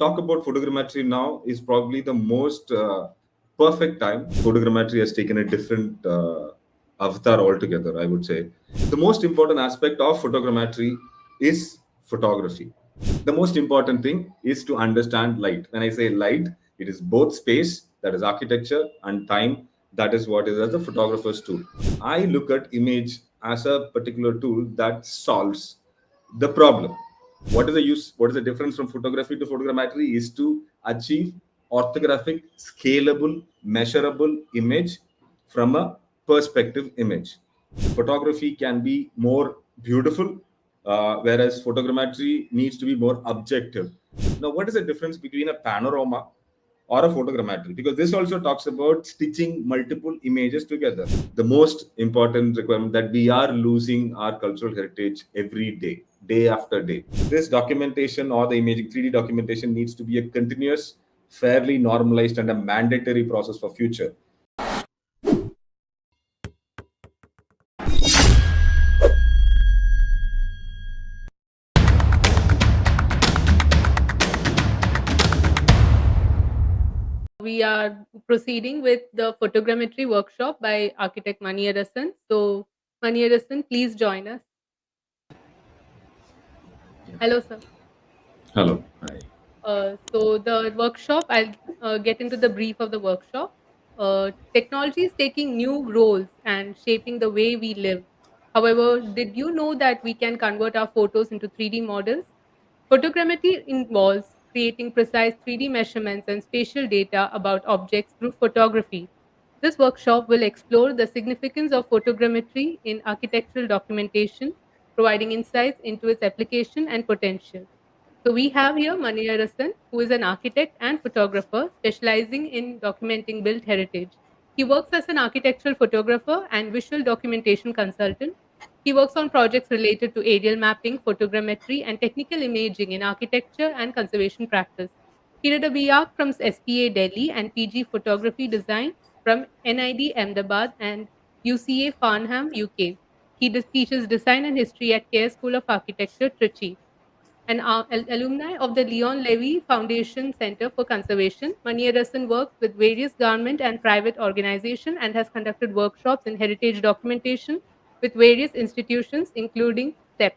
talk about photogrammetry now is probably the most perfect time. Photogrammetry has taken a different avatar altogether, I would say. The most important aspect of photogrammetry is photography. The most important thing is to understand light. When I say light, it is both space, that is architecture, and time, that is what is as a photographer's tool. I look at image as a particular tool that solves the problem. What is the use? What is the difference from photography to photogrammetry? Is to achieve orthographic, scalable, measurable image from a perspective image. Photography can be more beautiful, whereas photogrammetry needs to be more objective. Now, what is the difference between a panorama or a photogrammetry? Because this also talks about stitching multiple images together. The most important requirement that we are losing our cultural heritage every day, day after day. This documentation or the imaging 3D documentation needs to be a continuous, fairly normalized and a mandatory process for future. We are proceeding with the photogrammetry workshop by architect Maniyarasan. So, Maniyarasan, please join us. Hello, sir. Hello. Hi. So, the workshop, I'll get into the brief of the workshop. Technology is taking new roles and shaping the way we live. However, did you know that we can convert our photos into 3D models? Photogrammetry involves creating precise 3D measurements and spatial data about objects through photography. This workshop will explore the significance of photogrammetry in architectural documentation, providing insights into its application and potential. So we have here Maniyarasan, who is an architect and photographer specializing in documenting built heritage. He works as an architectural photographer and visual documentation consultant. He works on projects related to aerial mapping, photogrammetry, and technical imaging in architecture and conservation practice. He did a B.Arch from SPA Delhi and PG Photography Design from NID Ahmedabad and UCA Farnham, UK. He teaches design and history at KS School of Architecture, Trichy. An alumni of the Leon Levy Foundation Centre for Conservation, Maniyarasan works with various government and private organizations and has conducted workshops in heritage documentation with various institutions, including CEPT.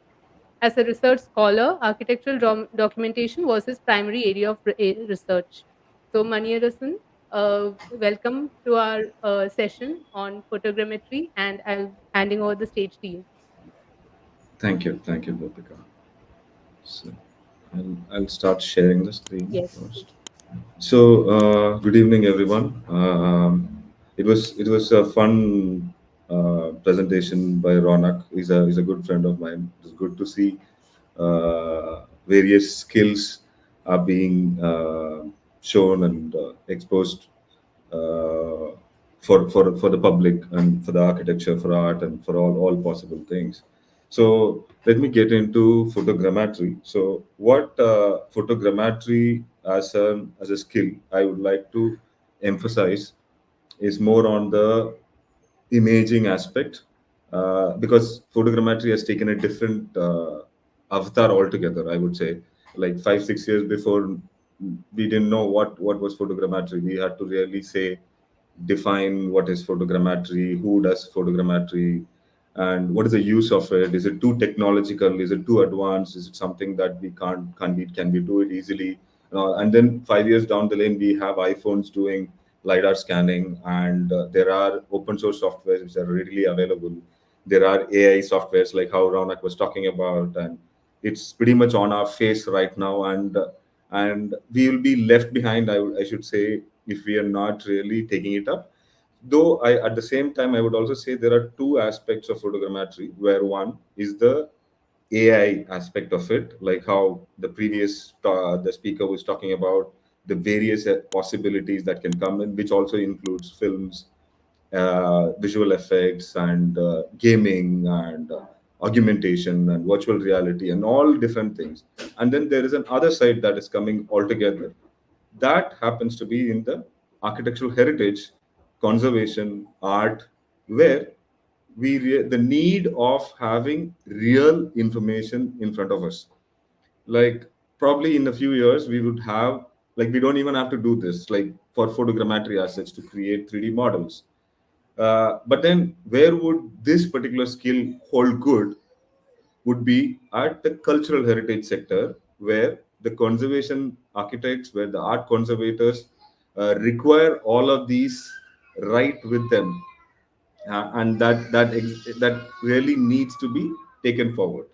As a research scholar, architectural documentation was his primary area of research. So, Maniyarasan, welcome to our session on photogrammetry, and I'm handing over the stage to you. Thank you. Thank you, Gopika. So I'll start sharing the screen Yes. first. So, good evening, everyone. It was a fun presentation by Ronak. He's a good friend of mine. It's good to see various skills are being shown and exposed for the public and for the architecture, for art, and for all possible things. So let me get into photogrammetry. So what photogrammetry as a skill I would like to emphasize is more on the imaging aspect, because photogrammetry has taken a different avatar altogether, I would say. Like 5 6 years before, we didn't know what was photogrammetry. We had to really say define what is photogrammetry, who does photogrammetry, and what is the use of it. Is it too technological? Is it too advanced? Is it something that we can we do it easily? And then 5 years down the lane, we have iPhones doing lidar scanning, and there are open source softwares which are readily available. There are AI softwares like how Ronak was talking about, and it's pretty much on our face right now, and we will be left behind, I should say, if we are not really taking it up. Though at the same time, I would also say there are two aspects of photogrammetry, where one is the AI aspect of it, like how the speaker was talking about the various possibilities that can come in, which also includes films, visual effects, and gaming, and augmentation, and virtual reality, and all different things. And then there is an other side that is coming altogether. That happens to be in the architectural heritage, conservation, art, where the need of having real information in front of us. Like probably in a few years we would have, like, we don't even have to do this, like for photogrammetry assets to create 3D models. But then where would this particular skill hold good would be at the cultural heritage sector, where the conservation architects, where the art conservators require all of these right with them, and that really needs to be taken forward.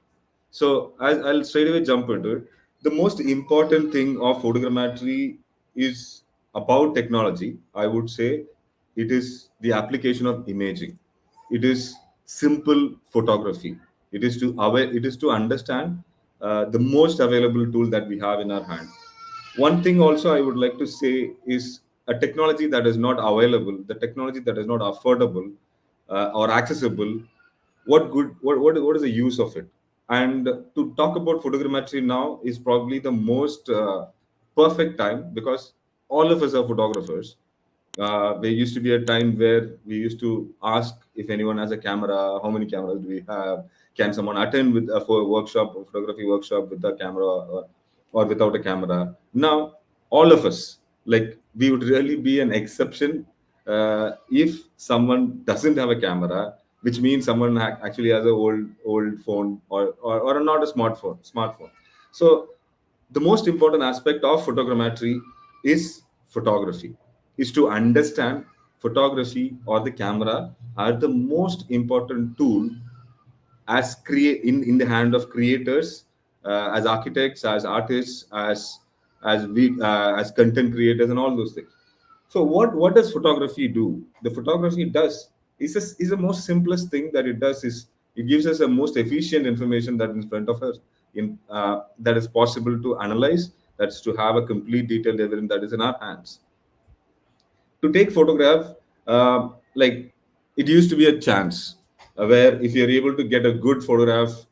So I'll straight away jump into it. The most important thing of photogrammetry is about technology. I would say it is the application of imaging. It is simple photography. It is to understand the most available tool that we have in our hand. One thing also I would like to say is a technology that is not available, the technology that is not affordable or accessible. What is the use of it? And to talk about photogrammetry now is probably the most perfect time, because all of us are photographers. There used to be a time where we used to ask if anyone has a camera, how many cameras do we have? Can someone attend with for a workshop, a photography workshop with a camera, or without a camera? Now, all of us, like, we would really be an exception if someone doesn't have a camera, which means someone actually has an old phone, or not a smartphone. So the most important aspect of photogrammetry is photography, is to understand photography or the camera are the most important tool as create in the hand of creators, as architects, as artists, as content creators, and all those things. So what does photography do? The photography does is the most simplest thing that it does is it gives us the most efficient information that is in front of us, in that is possible to analyze, that's to have a complete detailed evidence that is in our hands. To take photograph, like, it used to be a chance, where if you're able to get a good photograph,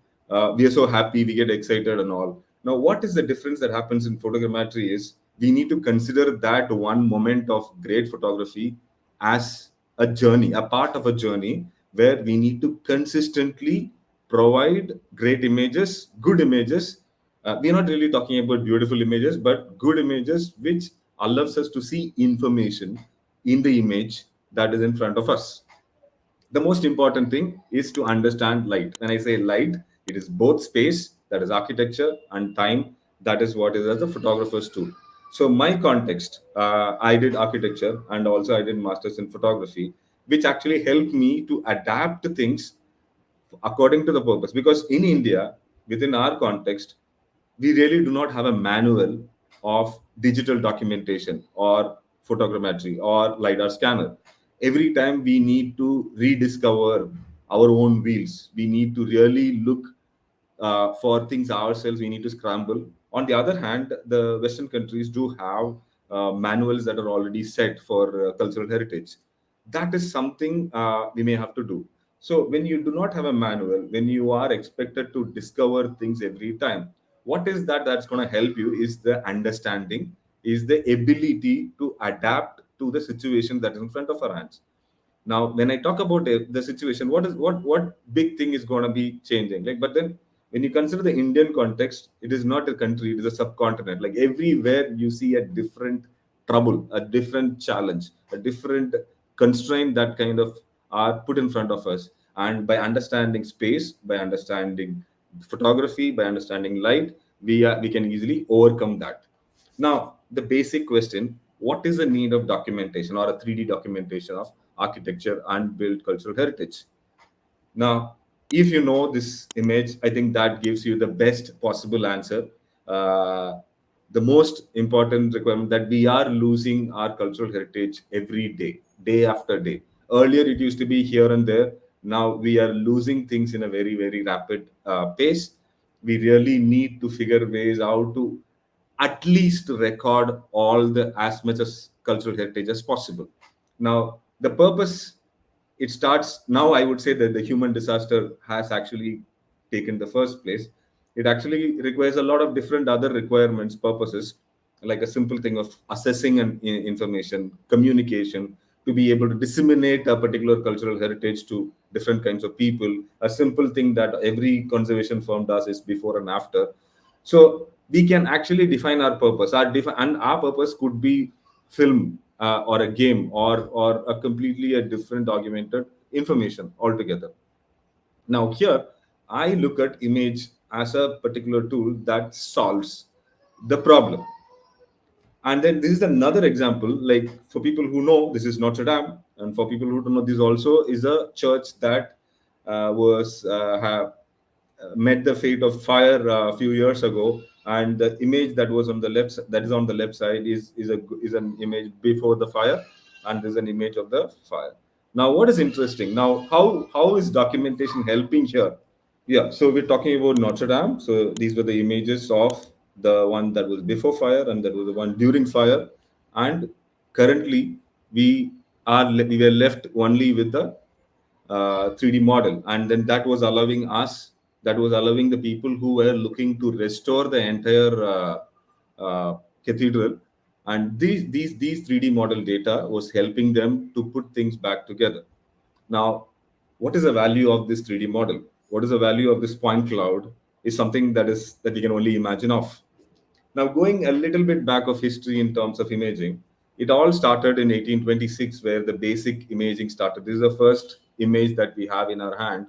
we are so happy, we get excited and all. Now what is the difference that happens in photogrammetry is we need to consider that one moment of great photography as a journey, a part of a journey, where we need to consistently provide great images, good images. We're not really talking about beautiful images, but good images which allows us to see information in the image that is in front of us. The most important thing is to understand light. When I say light, it is both space, that is architecture, and time, that is what is as a photographer's tool. So my context, I did architecture and also I did masters in photography, which actually helped me to adapt things according to the purpose. Because in India, within our context, we really do not have a manual of digital documentation or photogrammetry or LiDAR scanner. Every time we need to rediscover our own wheels, we need to really look for things ourselves, we need to scramble. On the other hand, the Western countries do have manuals that are already set for cultural heritage. That is something we may have to do. So when you do not have a manual, when you are expected to discover things every time, what is that that's going to help you is the understanding, is the ability to adapt to the situation that is in front of our hands. Now when I talk about the situation, what big thing is going to be changing, like, but then when you consider the Indian context, it is not a country, it is a subcontinent. Like, everywhere you see a different trouble, a different challenge, a different constraint that kind of are put in front of us. And by understanding space, by understanding photography, by understanding light, we can easily overcome that. Now, the basic question: what is the need of documentation or a 3D documentation of architecture and built cultural heritage? Now, if you know this image, I think that gives you the best possible answer. Uh, the most important requirement that we are losing our cultural heritage every day, day after day. Earlier, it used to be here and there. Now we are losing things in a very, very rapid pace. We really need to figure ways how to at least record all the as much as cultural heritage as possible. Now, the purpose, it starts now. I would say that the human disaster has actually taken the first place. It actually requires a lot of different other requirements, purposes, like a simple thing of assessing and information, communication, to be able to disseminate a particular cultural heritage to different kinds of people. A simple thing that every conservation firm does is before and after. So we can actually define our purpose. And our purpose could be film, or a game, or a completely a different augmented information altogether. Now here, I look at image as a particular tool that solves the problem. And then this is another example, like for people who know, this is Notre Dame, and for people who don't know, this also is a church that was have met the fate of fire a few years ago. And the image that was on the that is on the left side is an image before the fire, and there's an image of the fire. Now, what is interesting now? How is documentation helping here? Yeah, so we're talking about Notre Dame. So these were the images of the one that was before fire, and that was the one during fire. And currently, we we were left only with the 3D model, and then that was allowing the people who were looking to restore the entire cathedral, and these 3D model data was helping them to put things back together. Now, what is the value of this 3D model? What is the value of this point cloud? Is something that we can only imagine of. Now, going a little bit back of history in terms of imaging, it all started in 1826, where the basic imaging started. This is the first image that we have in our hand,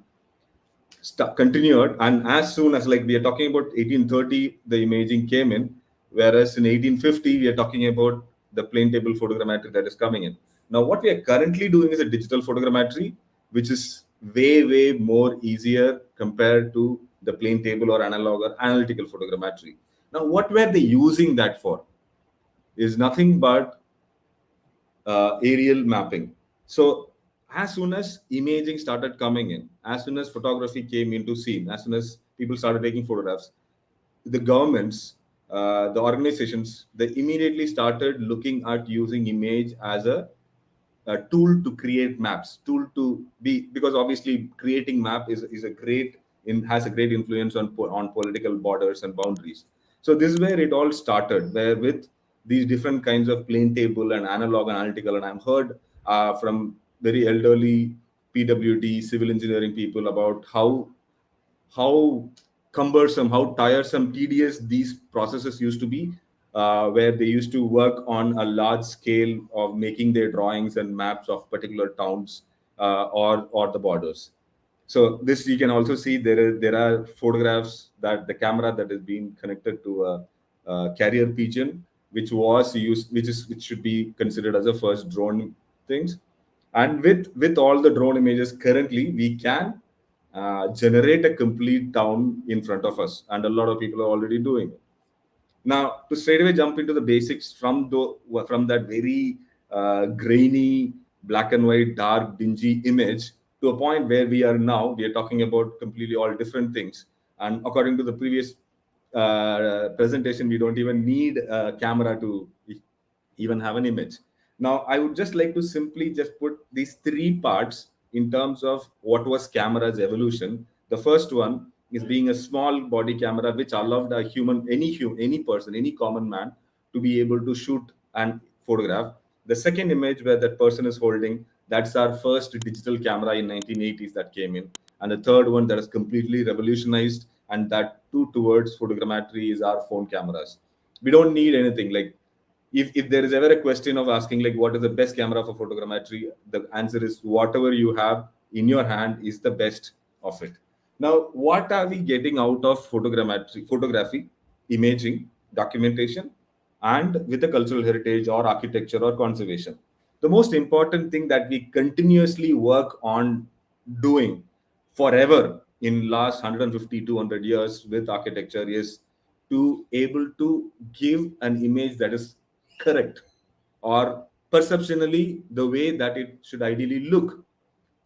continued, and as soon as, like, we are talking about 1830, the imaging came in, whereas in 1850 we are talking about the plane table photogrammetry that is coming in. Now what we are currently doing is a digital photogrammetry, which is way more easier compared to the plane table or analog or analytical photogrammetry. Now what were they using that for? Is nothing but aerial mapping. So as soon as imaging started coming in, as soon as photography came into scene, as soon as people started taking photographs, the governments, the organizations, they immediately started looking at using image as a tool to create maps, tool to be, because obviously creating map is a great in has a great influence on political borders and boundaries. So this is where it all started, where with these different kinds of plane table and analog and analytical. And I've heard from very elderly PWD civil engineering people about how cumbersome, how tiresome, tedious these processes used to be, where they used to work on a large scale of making their drawings and maps of particular towns, or the borders. So this you can also see there are photographs that the camera that is being connected to a carrier pigeon, which should be considered as a first drone things. And with all the drone images currently, we can generate a complete town in front of us, and a lot of people are already doing it. Now, to straight away jump into the basics from that very grainy, black and white, dark, dingy image to a point where we are now, we are talking about completely all different things. And according to the previous presentation, we don't even need a camera to even have an image. Now, I would just like to simply just put these three parts in terms of what was camera's evolution. The first one is being a small body camera, which allowed a any person, any common man, to be able to shoot and photograph. The second image where that person is holding, that's our first digital camera in 1980s that came in. And the third one that has completely revolutionized and that too towards photogrammetry is our phone cameras. We don't need anything like, if there is ever a question of asking like what is the best camera for photogrammetry, the answer is whatever you have in your hand is the best of it. Now, what are we getting out of photography, imaging, documentation, and with the cultural heritage or architecture or conservation? The most important thing that we continuously work on doing forever in last 150 200 years with architecture is to able to give an image that is correct, or perceptionally the way that it should ideally look.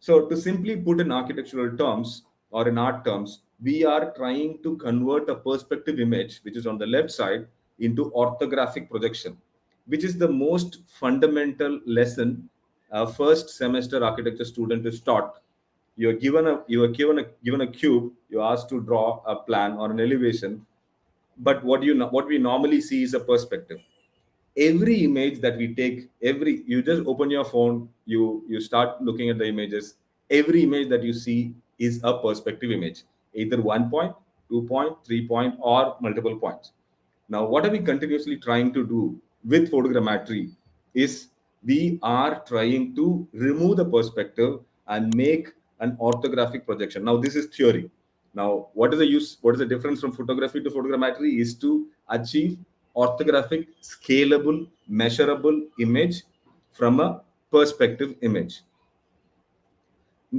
So, to simply put in architectural terms or in art terms, we are trying to convert a perspective image, which is on the left side, into orthographic projection, which is the most fundamental lesson a first semester architecture student is taught. You are given a cube. You're asked to draw a plan or an elevation, but what we normally see is a perspective. Every image that we take, every you just open your phone, you start looking at the images. Every image that you see is a perspective image, either 1 point, 2 point, 3 point, or multiple points. Now, what are we continuously trying to do with photogrammetry is we are trying to remove the perspective and make an orthographic projection. Now, this is theory. Now, what is the difference from photography to photogrammetry is to achieve orthographic, scalable, measurable image from a perspective image,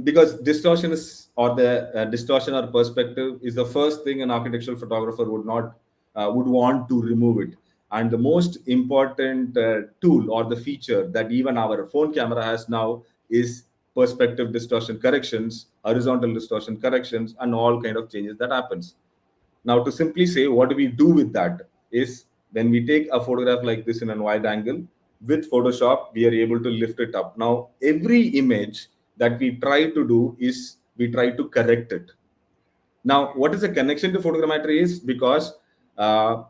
because distortion is or the distortion or perspective is the first thing an architectural photographer would want to remove it. And the most important tool or the feature that even our phone camera has now is perspective distortion corrections, horizontal distortion corrections, and all kind of changes that happens. Now, to simply say what do we do with that is, when we take a photograph like this in a wide angle, with Photoshop, we are able to lift it up. Now, every image that we try to do is we try to correct it. Now, what is the connection to photogrammetry is because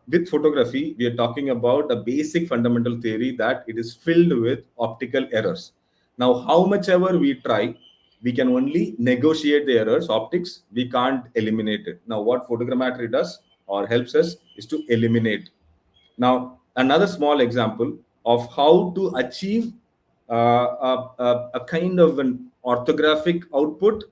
with photography, we are talking about a basic fundamental theory that it is filled with optical errors. Now, how much ever we try, we can only negotiate the errors. Optics, we can't eliminate it. Now, what photogrammetry does or helps us is to eliminate. Now, another small example of how to achieve a kind of an orthographic output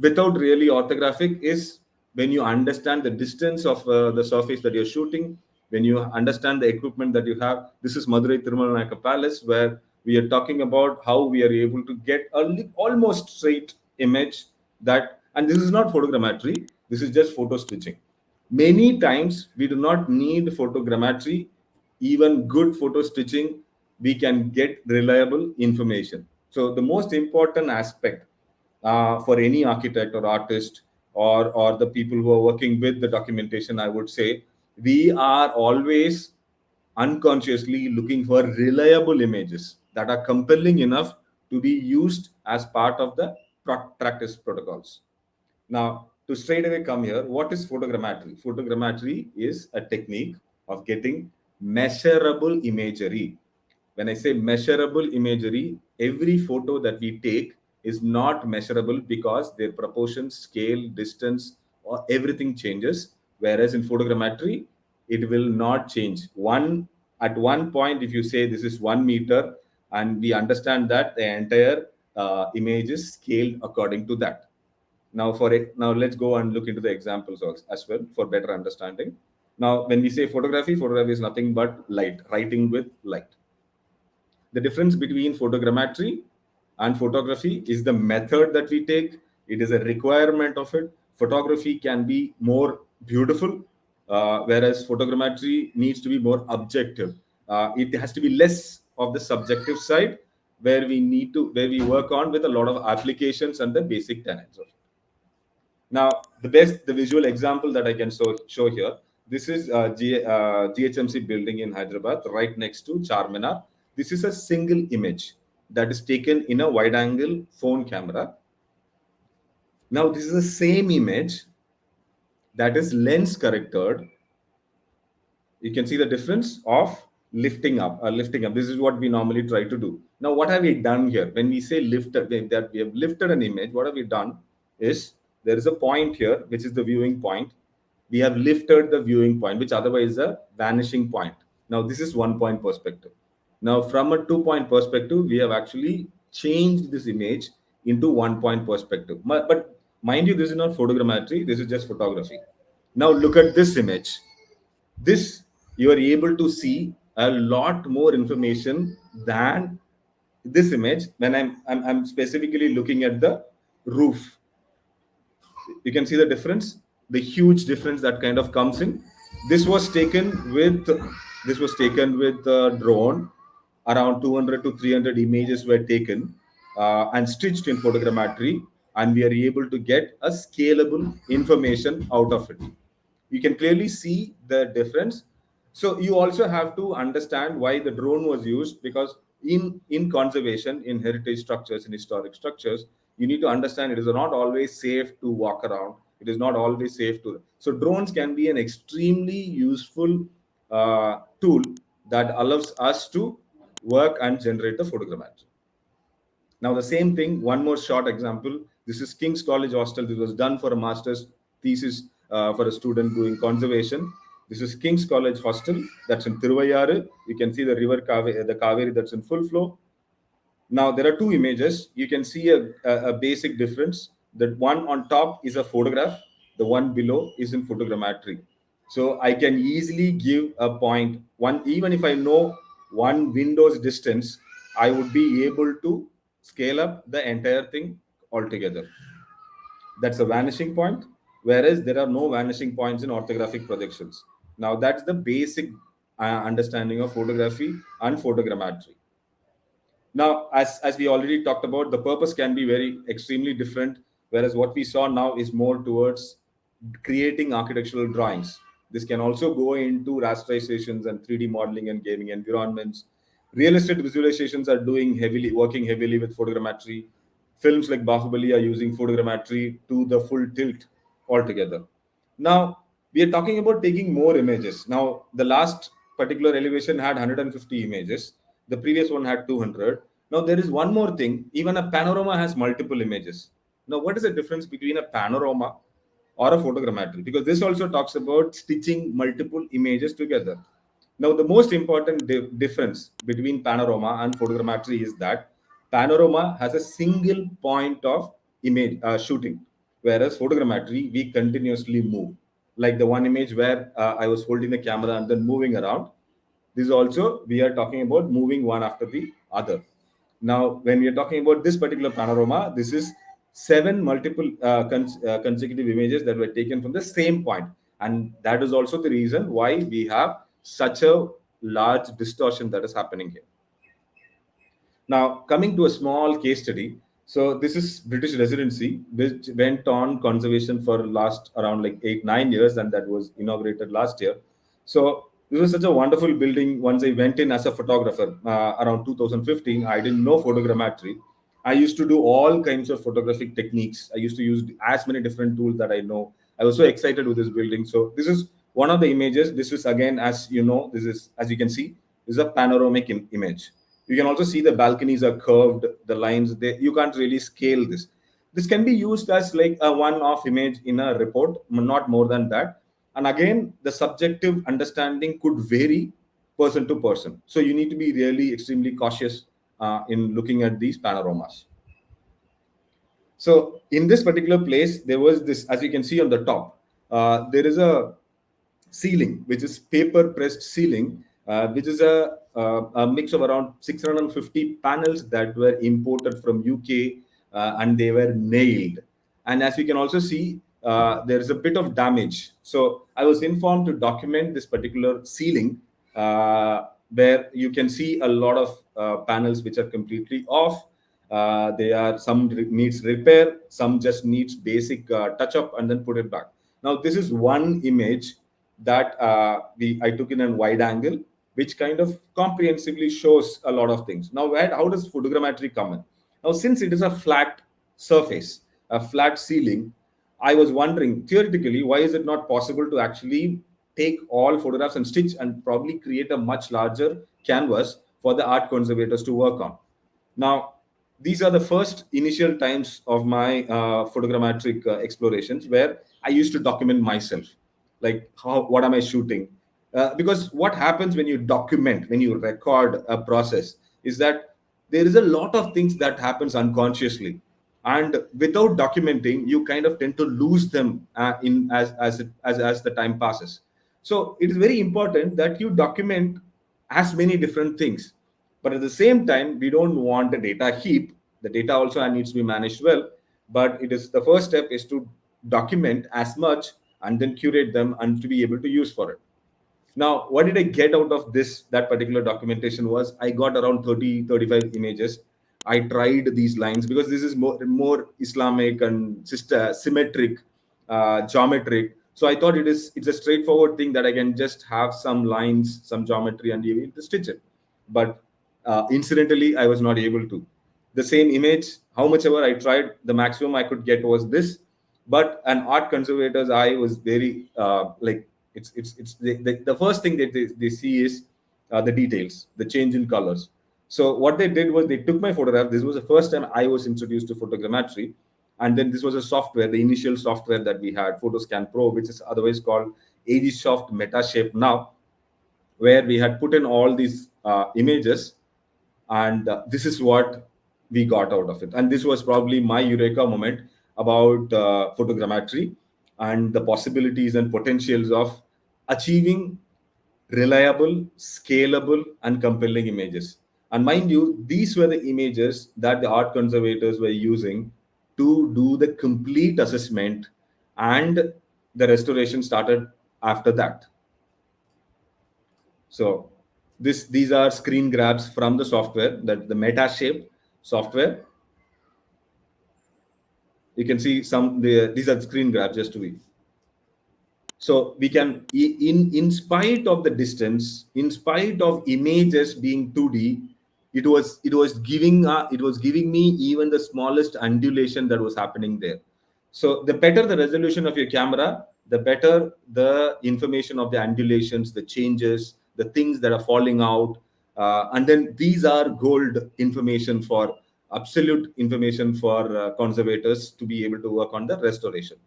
without really orthographic is when you understand the distance of the surface that you're shooting, when you understand the equipment that you have. This is Madurai Thirumalanaka Palace, where we are talking about how we are able to get a almost straight image that, and this is not photogrammetry, this is just photo stitching. Many times we do not need photogrammetry, even good photo stitching, we can get reliable information. So the most important aspect for any architect or artist, or the people who are working with the documentation, I would say, we are always unconsciously looking for reliable images that are compelling enough to be used as part of the practice protocols. Now, to straight away come here, what is photogrammetry? Photogrammetry is a technique of getting measurable imagery. When I say measurable imagery, every photo that we take is not measurable because their proportions, scale, distance, or everything changes. Whereas in photogrammetry, it will not change. At one point, if you say this is 1 meter, and we understand that the entire image is scaled according to that. Now let's go and look into the examples also, as well, for better understanding. Now, when we say photography is nothing but light, writing with light. The difference between photogrammetry and photography is the method that we take. It is a requirement of it. Photography can be more beautiful, whereas photogrammetry needs to be more objective. It has to be less of the subjective side, where we work on with a lot of applications and the basic tenets of it. Now, the visual example that I can show here, this is GHMC building in Hyderabad, right next to Charminar. This is a single image that is taken in a wide angle phone camera. Now, this is the same image that is lens corrected. You can see the difference of lifting up. This is what we normally try to do. Now, what have we done here? When we say lifted, that we have lifted an image, what have we done is, there is a point here, which is the viewing point. We have lifted the viewing point, which otherwise is a vanishing point. Now, this is 1 point perspective. Now, from a 2 point perspective, we have actually changed this image into 1 point perspective. But mind you, this is not photogrammetry, this is just photography. Now, look at this image. This, you are able to see a lot more information than this image. When I'm specifically looking at the roof, you can see the difference, the huge difference that kind of comes in. This was taken with a drone. Around 200 to 300 images were taken and stitched in photogrammetry, and we are able to get a scalable information out of it. You can clearly see the difference. So you also have to understand why the drone was used, because in conservation, in heritage structures, in historic structures, you need to understand it is not always safe to walk around. It is not always safe to. So drones can be an extremely useful tool that allows us to work and generate the photogrammetry. Now, the same thing, one more short example. This is King's College Hostel. This was done for a master's thesis for a student doing conservation. This is King's College Hostel, that's in Thiruvayaru. You can see the river the Kaveri that's in full flow. Now there are two images. You can see a basic difference. The one on top is a photograph. The one below is in photogrammetry. So I can easily give a point. One, even if I know one window's distance, I would be able to scale up the entire thing altogether. That's a vanishing point, whereas there are no vanishing points in orthographic projections. Now that's the basic understanding of photography and photogrammetry. Now, as we already talked about, the purpose can be very extremely different, whereas what we saw now is more towards creating architectural drawings. This can also go into rasterizations and 3D modeling and gaming environments. Real estate visualizations are working heavily with photogrammetry. Films like Bahubali are using photogrammetry to the full tilt altogether. Now, we are talking about taking more images. Now, the last particular elevation had 150 images. The previous one had 200. Now, there is one more thing. Even a panorama has multiple images. Now, what is the difference between a panorama or a photogrammetry? Because this also talks about stitching multiple images together. Now, the most important difference between panorama and photogrammetry is that panorama has a single point of image shooting, whereas photogrammetry, we continuously move. Like the one image where I was holding the camera and then moving around. This also, we are talking about moving one after the other. Now, when we are talking about this particular panorama, this is seven multiple consecutive images that were taken from the same point. And that is also the reason why we have such a large distortion that is happening here. Now, coming to a small case study. So this is British residency, which went on conservation for last around like 8-9 years, and that was inaugurated last year. So this was such a wonderful building. Once I went in as a photographer around 2015, I didn't know photogrammetry. I used to do all kinds of photographic techniques. I used to use as many different tools that I know. I was so excited with this building. So this is one of the images. This is again, as you know, this is, as you can see, this is a panoramic image. You can also see the balconies are curved, the lines, you can't really scale this. This can be used as like a one-off image in a report, not more than that. And again, the subjective understanding could vary person to person. So you need to be really extremely cautious in looking at these panoramas. So in this particular place, there was this, as you can see on the top, there is a ceiling, which is paper pressed ceiling, which is a mix of around 650 panels that were imported from UK, and they were nailed. And as you can also see, there is a bit of damage. So I was informed to document this particular ceiling, where you can see a lot of panels which are completely off. They are, some needs repair, some just needs basic touch up and then put it back. Now this is one image that I took in a wide angle, which kind of comprehensively shows a lot of things. Now, how does photogrammetry come in? Now, since it is a flat surface, a flat ceiling, I was wondering theoretically, why is it not possible to actually take all photographs and stitch and probably create a much larger canvas for the art conservators to work on? Now, these are the first initial times of my photogrammetric explorations, where I used to document myself, like what am I shooting? Because what happens when you document, when you record a process, is that there is a lot of things that happens unconsciously, and without documenting, you kind of tend to lose them in as the time passes. So it is very important that you document as many different things, but at the same time, we don't want the data heap. The data also needs to be managed well, but it is, the first step is to document as much and then curate them and to be able to use for it. Now, what did I get out of that particular documentation was I got around 30-35 images. I tried these lines because this is more Islamic and symmetric, geometric. So I thought it's a straightforward thing that I can just have some lines, some geometry, and be able to stitch it. But incidentally, I was not able to. The same image, how much ever I tried, the maximum I could get was this. But an art conservator's eye was very like, it's the first thing that they see is the details, the change in colors. So what they did was they took my photograph. This was the first time I was introduced to photogrammetry, and then this was a software, the initial software that we had, Photoscan Pro, which is otherwise called Agisoft meta shape now, where we had put in all these images, and this is what we got out of it. And this was probably my eureka moment about photogrammetry and the possibilities and potentials of achieving reliable, scalable, and compelling images. And mind you, these were the images that the art conservators were using to do the complete assessment, and the restoration started after that. So these are screen grabs from the software, that the Metashape software. You can see these are screen grabs just to be. So we can, in spite of the distance, in spite of images being 2D, it was giving me even the smallest undulation that was happening there. So the better the resolution of your camera, the better the information of the undulations, the changes, the things that are falling out. And then these are gold information for absolute information for conservators to be able to work on the restoration.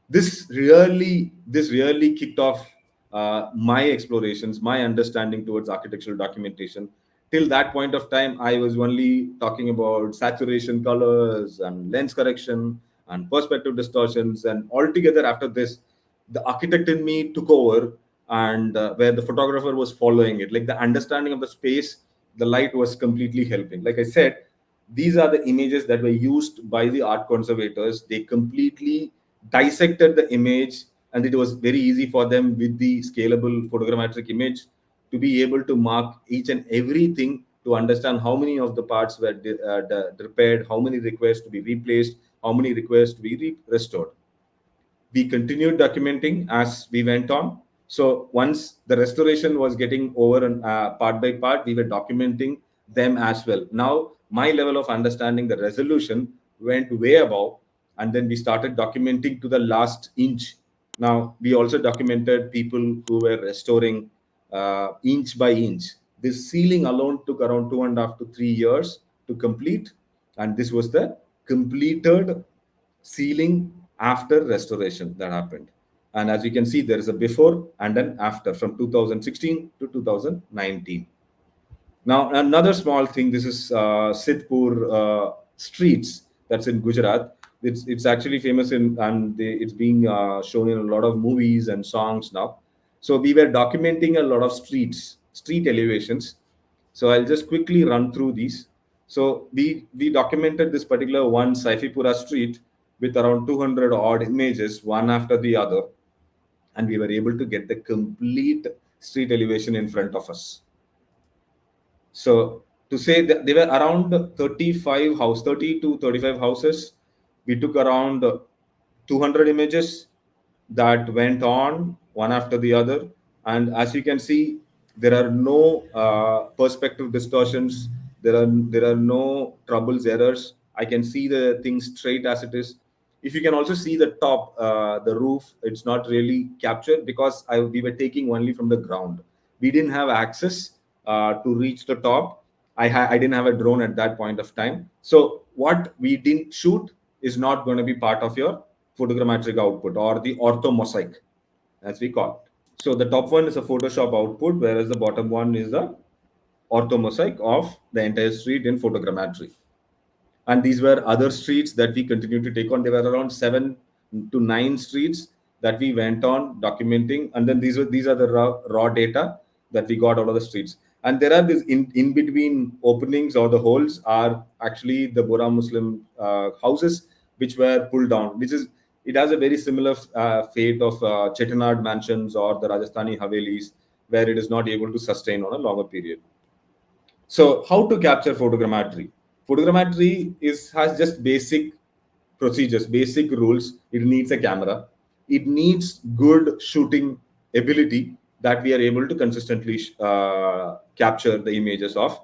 This really kicked off my explorations, my understanding towards architectural documentation. Till that point of time, I was only talking about saturation colors and lens correction and perspective distortions. And altogether, after this, the architect in me took over, and where the photographer was following it. Like the understanding of the space, the light was completely helping. Like I said, these are the images that were used by the art conservators. They completely dissected the image, and it was very easy for them with the scalable photogrammetric image to be able to mark each and everything, to understand how many of the parts were repaired, how many requires to be replaced, how many requires to be restored. We continued documenting as we went on. So once the restoration was getting over, and part by part, we were documenting them as well. Now my level of understanding the resolution went way above, and then we started documenting to the last inch. Now we also documented people who were restoring inch by inch. This ceiling alone took around 2.5 to 3 years to complete, and this was the completed ceiling after restoration that happened. And as you can see, there is a before and an after from 2016 to 2019. Now, another small thing, this is Sidhpur streets, that's in Gujarat. It's actually famous in, and it's being shown in a lot of movies and songs now. So we were documenting a lot of street elevations. So I'll just quickly run through these. So we documented this particular one, Saifipura street, with around 200 odd images, one after the other, and we were able to get the complete street elevation in front of us. So to say that there were around 30 to 35 houses. We took around 200 images that went on one after the other. And as you can see, there are no perspective distortions. There are no troubles, errors. I can see the thing straight as it is. If you can also see the top, the roof, it's not really captured because we were taking only from the ground. We didn't have access to reach the top. I didn't have a drone at that point of time. So what we didn't shoot is not going to be part of your photogrammetric output, or the ortho mosaic, as we call it. So the top one is a Photoshop output, whereas the bottom one is the ortho mosaic of the entire street in photogrammetry. And these were other streets that we continued to take on. There were around 7 to 9 streets that we went on documenting, and then these are the raw data that we got out of the streets. And there are these in between openings, or the holes are actually the Bora Muslim houses which were pulled down, which is, it has a very similar fate of Chettinad mansions or the Rajasthani Havelis, where it is not able to sustain on a longer period. So how to capture photogrammetry? Photogrammetry has just basic procedures, basic rules. It needs a camera. It needs good shooting ability that we are able to consistently capture the images of.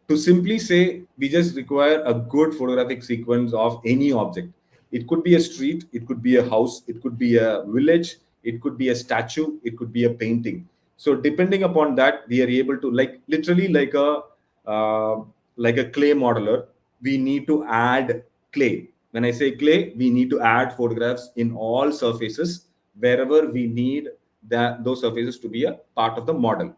To simply say, we just require a good photographic sequence of any object. It could be a street, it could be a house, it could be a village, it could be a statue, it could be a painting. So depending upon that, we are able to, like, literally uh, like a clay modeler, we need to add clay. When I say clay, we need to add photographs in all surfaces wherever we need those surfaces to be a part of the model.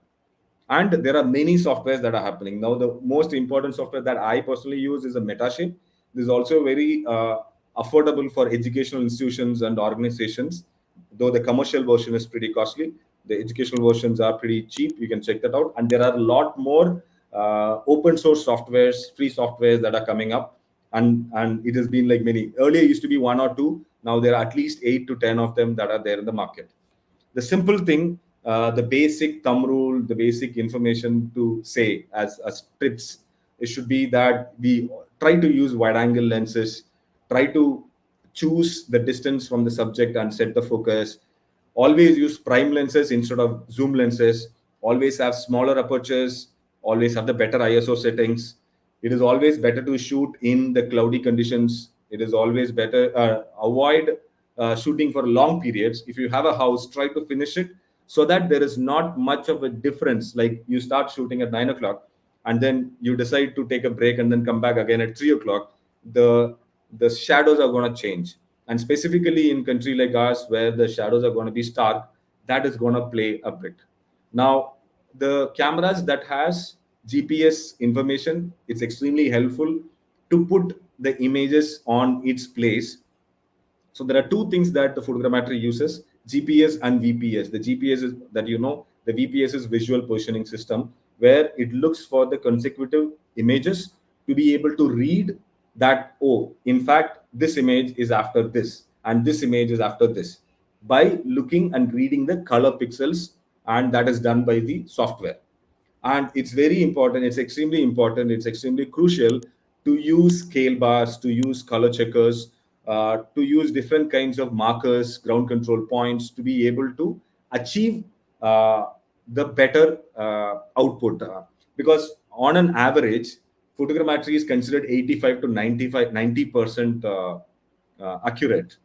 And there are many softwares that are happening now. The most important software that I personally use is a Metashape. This is also very affordable for educational institutions and organizations, though the commercial version is pretty costly. The educational versions are pretty cheap. You can check that out. And there are a lot more open source softwares, free softwares that are coming up. And it has been like many. Earlier, it used to be one or two. Now there are at least 8 to 10 of them that are there in the market. The simple thing, the basic thumb rule, the basic information to say as tips, it should be that we try to use wide angle lenses, try to choose the distance from the subject and set the focus. Always use prime lenses instead of zoom lenses. Always have smaller apertures. Always have the better ISO settings. It is always better to shoot in the cloudy conditions. It is always better avoid shooting for long periods. If you have a house, try to finish it so that there is not much of a difference. Like you start shooting at 9 o'clock and then you decide to take a break and then come back again at 3 o'clock. The shadows are going to change. And specifically in country like ours, where the shadows are going to be stark, that is going to play a bit. Now, the cameras that has GPS information, it's extremely helpful to put the images on its place. So there are two things that the photogrammetry uses: GPS and VPS. The GPS is that the VPS is visual positioning system, where it looks for the consecutive images to be able to read that, oh, in fact, this image is after this and this image is after this, by looking and reading the color pixels, and that is done by the software. And it's very important, it's extremely important, it's extremely crucial to use scale bars, to use color checkers, to use different kinds of markers, ground control points, to be able to achieve the better output. Because on an average, photogrammetry is considered 85 to 95 90% accurate.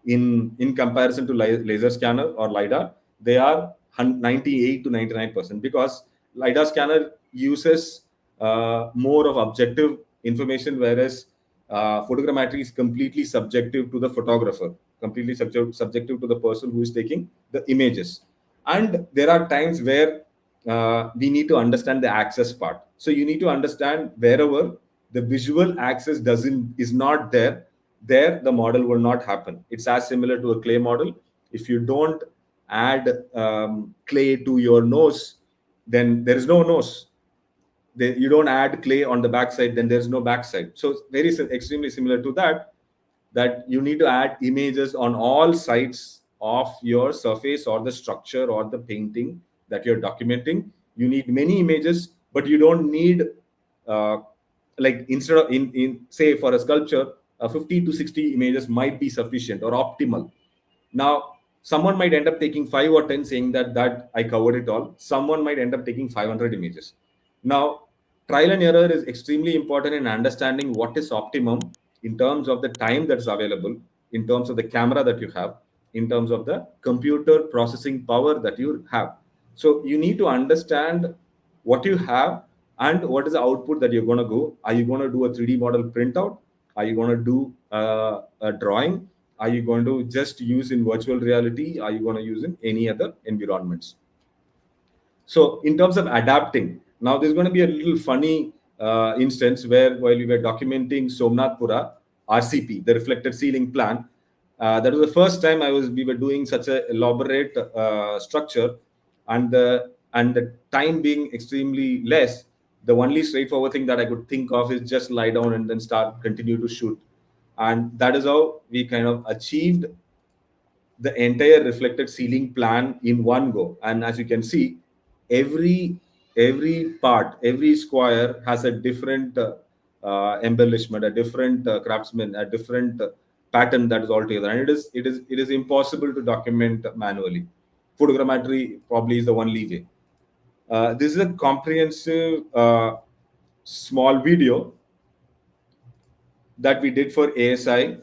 In comparison to laser scanner or lidar, they are 98 to 99%, because lidar scanner uses more of objective information, whereas photogrammetry is completely subjective to the photographer, completely subjective to the person who is taking the images. And there are times where we need to understand the access part. So you need to understand wherever the visual access doesn't is not there, there the model will not happen. It's as similar to a clay model. If you don't add clay to your nose, then there is no nose. You don't add clay on the backside, then there's no backside. So very extremely similar to that, that you need to add images on all sides of your surface or the structure or the painting that you're documenting. You need many images, but you don't need uh, like instead of in say for a sculpture, 50 to 60 images might be sufficient or optimal. Now, someone might end up taking 5 or 10, saying that I covered it all. Someone might end up taking 500 images. Now, trial and error is extremely important in understanding what is optimum in terms of the time that's available, in terms of the camera that you have, in terms of the computer processing power that you have. So you need to understand what you have and what is the output that you're going to go. Are you going to do a 3D model printout? Are you going to do a drawing? Are you going to just use in virtual reality? Are you going to use in any other environments? So, in terms of adapting, now there's going to be a little funny instance where while we were documenting Somnathpura RCP, the reflected ceiling plan, that was the first time we were doing such a elaborate structure, and the time being extremely less. The only straightforward thing that I could think of is just lie down and then start continue to shoot, and that is how we kind of achieved the entire reflected ceiling plan in one go. And as you can see, every part, every square has a different embellishment, a different craftsman, a different pattern that is altogether, and it is impossible to document manually. Photogrammetry probably is the only way. This is a comprehensive small video that we did for ASI.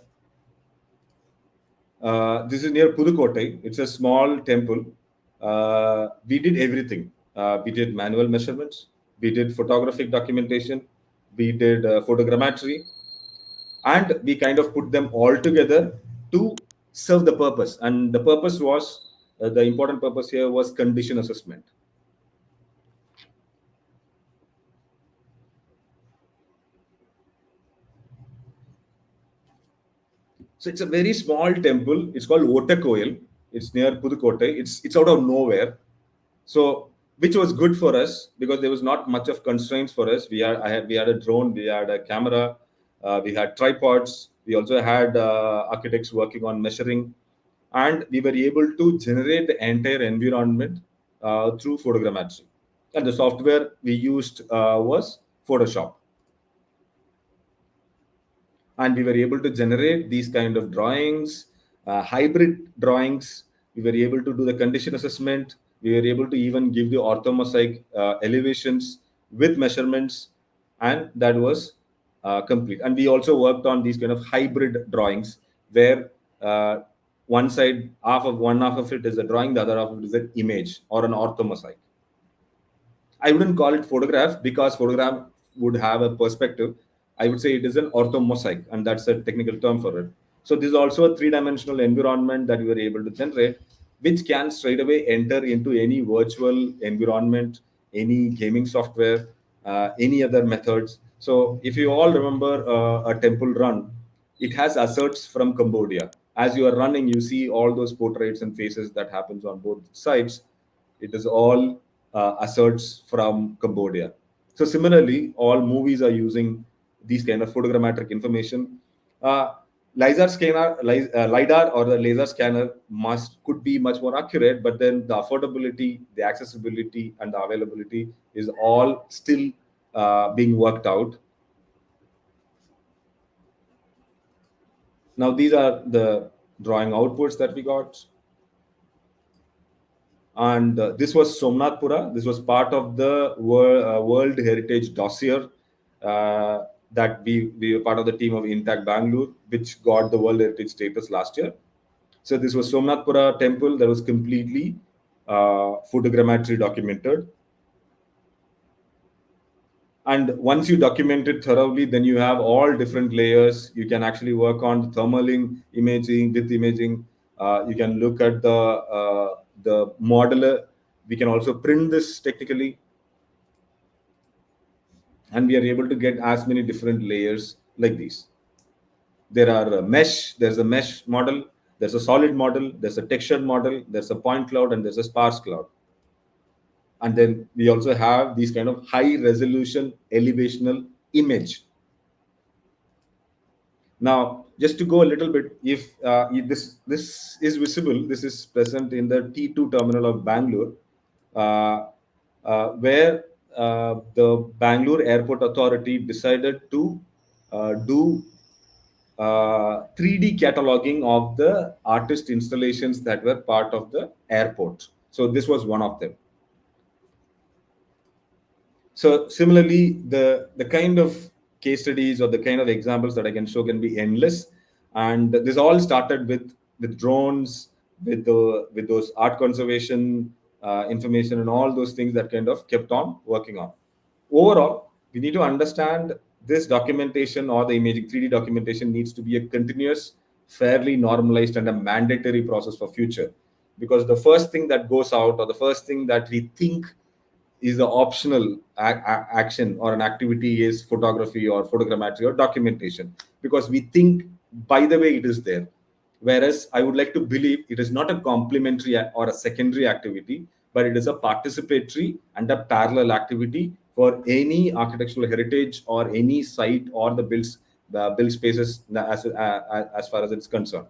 This is near Pudukkottai. It's a small temple. We did everything. We did manual measurements. We did photographic documentation. We did photogrammetry, and we kind of put them all together to serve the purpose. And the purpose was, the important purpose here was condition assessment. So it's a very small temple. It's called Otakoil. It's near Pudukkottai. It's out of nowhere. So which was good for us because there was not much of constraints for us. We had a drone, we had a camera, we had tripods. We also had architects working on measuring, and we were able to generate the entire environment through photogrammetry. And the software we used was Photoshop, and we were able to generate these kind of drawings, hybrid drawings. We were able to do the condition assessment. We were able to even give the orthomosaic elevations with measurements, and that was complete. And we also worked on these kind of hybrid drawings where one side, one half of it is a drawing, the other half of it is an image or an orthomosaic. I wouldn't call it photograph because photograph would have a perspective. I would say it is an orthomosaic, and that's a technical term for it. So this is also a three-dimensional environment that we were able to generate, which can straight away enter into any virtual environment, any gaming software, any other methods. So if you all remember a temple run, it has asserts from Cambodia. As you are running, you see all those portraits and faces that happens on both sides. It is all asserts from Cambodia. So similarly, all movies are using these kind of photogrammetric information. Uh, LiDAR or the laser scanner could be much more accurate, but then the affordability, the accessibility, and the availability is all still being worked out. Now these are the drawing outputs that we got. And this was Somnathpura. This was part of the World Heritage Dossier that we were part of the team of Intact Bangalore, which got the World Heritage status last year. So this was Somnathpura temple that was completely photogrammetry documented. And once you document it thoroughly, then you have all different layers. You can actually work on thermal imaging with imaging. You can look at the modeler. We can also print this technically, and we are able to get as many different layers like these. There are mesh. There's a mesh model. There's a solid model. There's a textured model. There's a point cloud, and there's a sparse cloud. And then we also have these kind of high resolution elevational image. Now, just to go a little bit, if this is visible, this is present in the T2 terminal of Bangalore, where the Bangalore Airport Authority decided to do 3D cataloging of the artist installations that were part of the airport. So this was one of them. So similarly, the kind of case studies or the kind of examples that I can show can be endless, and this all started with drones, with those art conservation information and all those things that kind of kept on working on. Overall, we need to understand this documentation or the imaging 3D documentation needs to be a continuous, fairly normalized, and a mandatory process for future, because the first thing that goes out or the first thing that we think is the optional action or an activity is photography or photogrammetry or documentation, because we think by the way it is there. Whereas I would like to believe it is not a complementary or a secondary activity, but it is a participatory and a parallel activity for any architectural heritage or any site or the build spaces as far as it's concerned.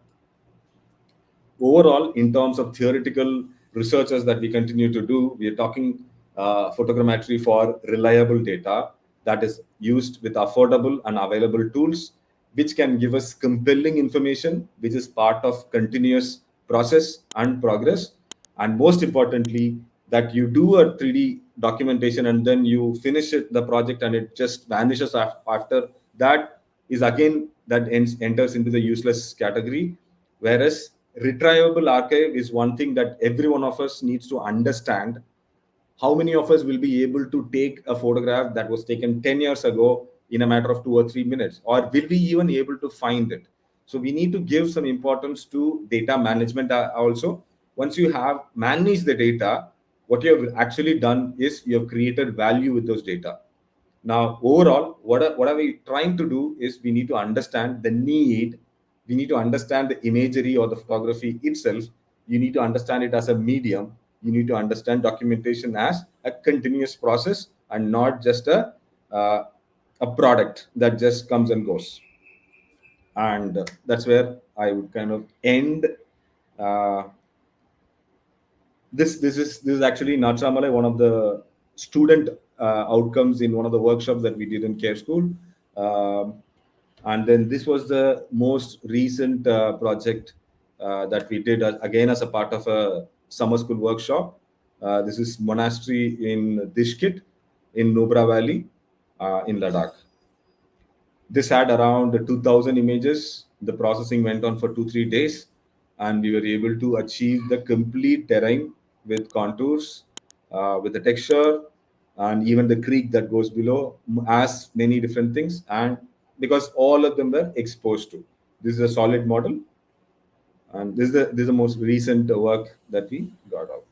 Overall, in terms of theoretical researches that we continue to do, we are talking photogrammetry for reliable data that is used with affordable and available tools, which can give us compelling information, which is part of continuous process and progress. And most importantly, that you do a 3D documentation and then you finish the project and it just vanishes after that is again that enters into the useless category. Whereas retrievable archive is one thing that every one of us needs to understand. How many of us will be able to take a photograph that was taken 10 years ago in a matter of 2 or 3 minutes, or will we even able to find it? So we need to give some importance to data management also. Once you have managed the data, what you have actually done is you have created value with those data. Now, overall, what are we trying to do is we need to understand the need. We need to understand the imagery or the photography itself. You need to understand it as a medium. You need to understand documentation as a continuous process and not just uh, a product that just comes and goes. And that's where I would kind of end. Uh, this is actually Natchamalai, one of the student outcomes in one of the workshops that we did in care school. Um, and then this was the most recent project that we did again as a part of a summer school workshop. This is monastery in Dishkit in Nubra Valley in Ladakh. This had around 2000 images. The processing went on for 2 3 days, and we were able to achieve the complete terrain with contours, with the texture, and even the creek that goes below, as many different things. And because all of them were exposed to, this is a solid model, and this is the most recent work that we got out.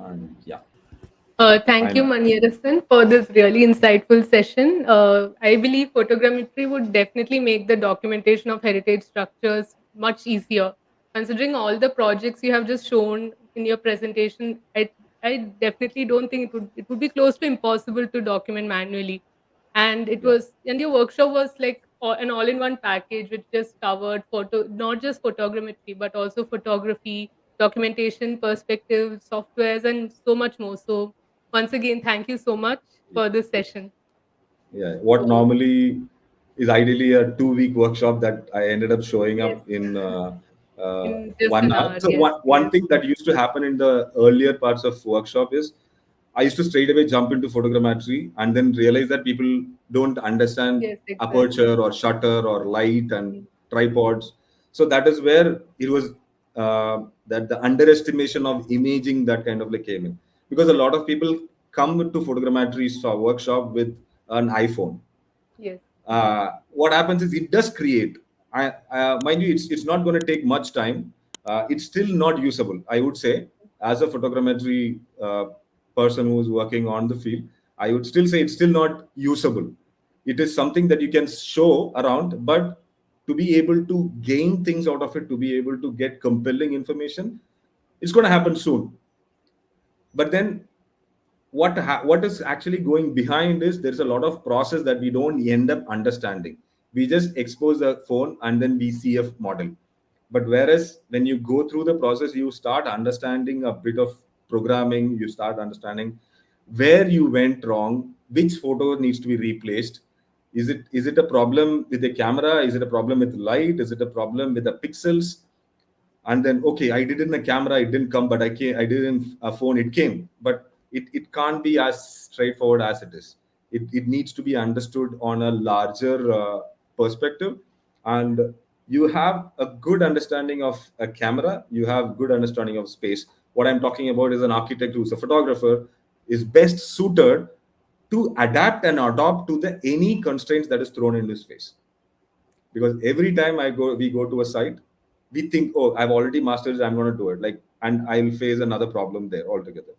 And yeah, Thank you, I'm Maniyarasan, for this really insightful session. I believe photogrammetry would definitely make the documentation of heritage structures much easier. Considering all the projects you have just shown in your presentation, I definitely don't think it would be close to impossible to document manually. And it yeah. was and your workshop was like an all-in-one package which just covered not just photogrammetry but also photography, documentation, perspective, softwares, and so much more. So once again, thank you so much for this session. Yeah, what So, normally is ideally a 2 week workshop that I ended up showing yes, up in in just one an hour. hour. So Yes, one yes, thing that used to happen in the earlier parts of workshop is I used to straight away jump into photogrammetry and then realize that people don't understand yes, exactly. aperture or shutter or light and Mm. tripods. So that is where it was that the underestimation of imaging that kind of like came in, because a lot of people come to photogrammetry workshop with an iPhone. Yes, What happens is it does create. Mind you, it's not going to take much time. It's still not usable, I would say. As a photogrammetry person who's working on the field, I would still say it's still not usable. It is something that you can show around, but to be able to gain things out of it, to be able to get compelling information, it's going to happen soon. But then what is actually going behind is there's a lot of process that we don't end up understanding. We just expose the phone and then we see a model. But whereas when you go through the process, you start understanding a bit of programming, you start understanding where you went wrong, which photo needs to be replaced. Is it a problem with the camera? Is it a problem with light? Is it a problem with the pixels? And then okay, I did it in a camera, it didn't come, but I did it in a phone, it came. But it can't be as straightforward as it is. It needs to be understood on a larger perspective. And you have a good understanding of a camera, you have good understanding of space. What I'm talking about is an architect who's a photographer is best suited to adapt and adopt to the any constraints that is thrown in his face. Because every time we go to a site, we think, oh, I've already mastered it, I'm going to do it, like, and I'll face another problem there altogether.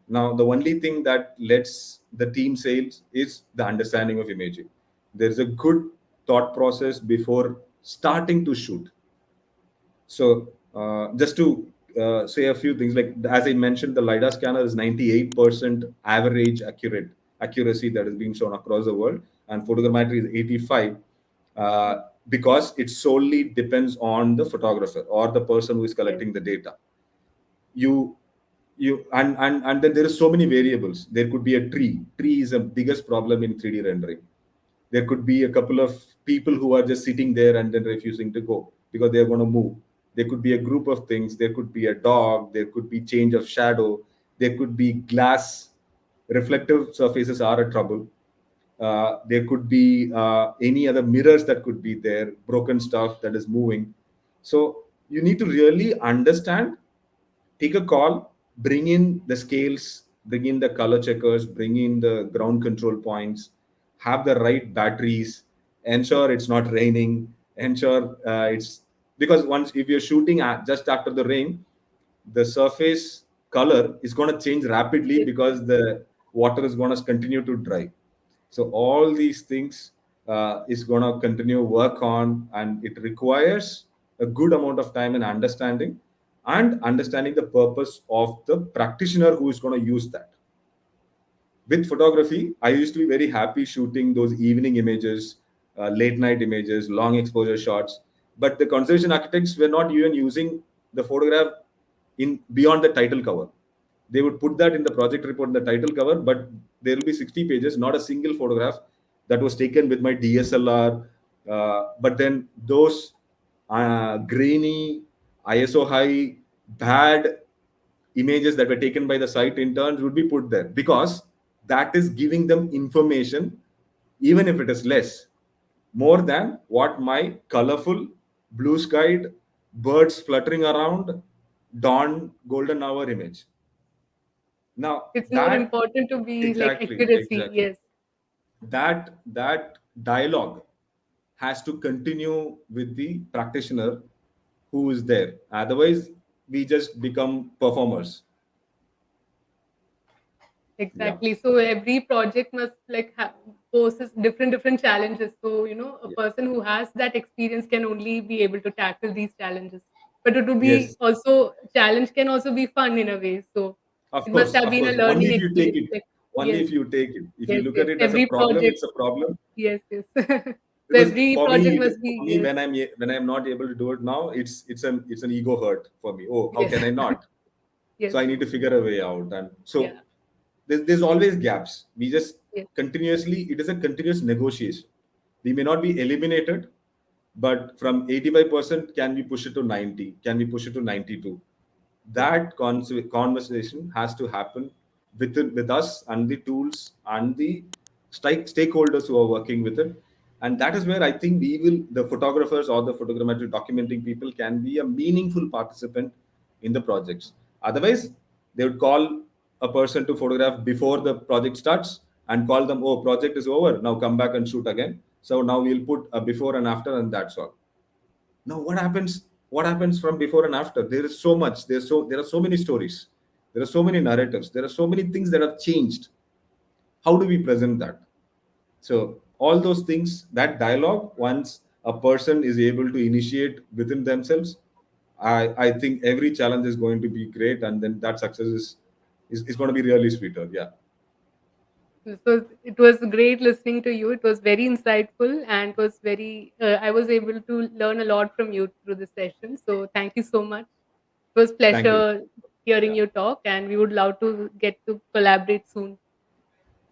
Now the only thing that lets the team sails is the understanding of imaging. There's a good thought process before starting to shoot. So just to say a few things, like as I mentioned, the LiDAR scanner is 98% average accuracy that is being shown across the world, and photogrammetry is 85, because it solely depends on the photographer or the person who is yes, collecting the data. You and then there is so many variables. There could be a tree is the biggest problem in 3D rendering. There could be a couple of people who are just sitting there and then refusing to go because they're going to move. There could be a group of things. There could be a dog. There could be change of shadow. There could be glass. Reflective surfaces are a trouble. There could be any other mirrors that could be there, broken stuff that is moving. So you need to really understand, take a call, bring in the scales, bring in the color checkers, bring in the ground control points, have the right batteries, ensure it's not raining, ensure it's because once if you're shooting just after the rain, the surface color is going to change rapidly Yes, because the water is going to continue to dry. So all these things is going to continue work on, and it requires a good amount of time and understanding the purpose of the practitioner who is going to use that. With photography, I used to be very happy shooting those evening images, late night images, long exposure shots. But the conservation architects were not even using the photograph in beyond the title cover. They would put that in the project report in the title cover, but there will be 60 pages, not a single photograph that was taken with my DSLR. But then those grainy, ISO high, bad images that were taken by the site interns would be put there because that is giving them information, even if it is less, more than what my colorful, blue skied, birds fluttering around, dawn, golden hour image. Now it's more that important to be like exactly, accuracy. exactly. Yes, That dialogue has to continue with the practitioner who is there. Otherwise, we just become performers. Yeah. exactly. So every project must like poses different challenges. So a Yeah. person who has that experience can only be able to tackle these challenges. But it would be Yes. also challenge can also be fun in a way. So it must have Of been a course. Only learning if you take experience. it. Like Only yes, if you take it. If you yes, look yes. at it as a Every problem, project, it's a problem. yes, yes. So Because every for project me, must be yes, when I'm not able to do it now, it's an ego hurt for me. Oh, how yes, can I not? yes, So I need to figure a way out. And so yeah, there's always gaps. We just yes, continuously, it is a continuous negotiation. We may not be eliminated, but from 85% can we push it to 90? Can we push it to 92? yes. That conversation has to happen with us and the tools and the stakeholders who are working with it. And that is where I think we will, the photographers or the photogrammetry documenting people can be a meaningful participant in the projects. Otherwise, they would call a person to photograph before the project starts and call them, oh, project is over, now come back and shoot again. So now we'll put a before and after, and that's all. Now what happens from before and after? There is so much, there are so many stories, there are so many narratives, there are so many things that have changed. How do we present that? So all those things, that dialogue, once a person is able to initiate within themselves, I think every challenge is going to be great, and then that success is going to be really sweeter. Yeah. So it was great listening to you. It was very insightful and was very. I was able to learn a lot from you through the session. So thank you so much. It was Thank you. pleasure hearing Yeah. you talk, and we would love to get to collaborate soon.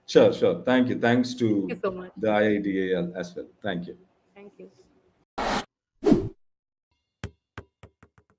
Sure, sure. Thank you. Thanks Thank you to so much. the IIDA as well. Thank you. Thank you.